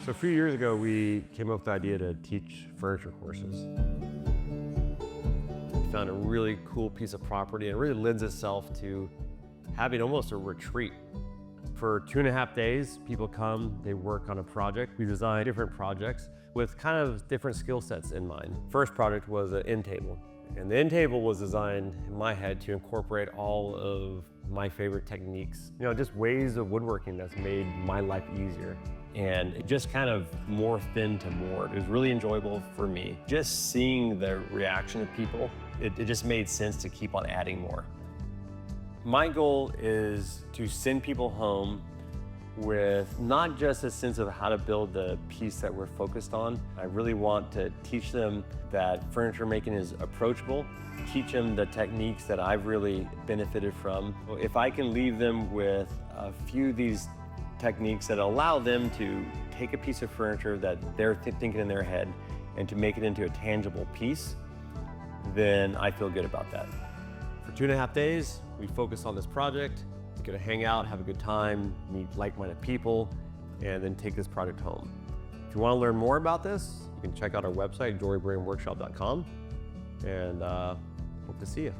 So a few years ago, we came up with the idea to teach furniture courses. We found a really cool piece of property, and it really lends itself to having almost a retreat. For 2.5 days, people come, they work on a project. We design different projects with kind of different skill sets in mind. First project was an end table. And the end table was designed in my head to incorporate all of my favorite techniques, just ways of woodworking that's made my life easier. And it just kind of morphed into more. It was really enjoyable for me. Just seeing the reaction of people, it just made sense to keep on adding more. My goal is to send people home with not just a sense of how to build the piece that we're focused on. I really want to teach them that furniture making is approachable, teach them the techniques that I've really benefited from. If I can leave them with a few of these techniques that allow them to take a piece of furniture that they're thinking in their head and to make it into a tangible piece, then I feel good about that. For 2.5 days, we focused on this project. We're gonna hang out, have a good time, meet like-minded people, and then take this project home. If you wanna learn more about this, you can check out our website, jorybrigham.com, and hope to see you.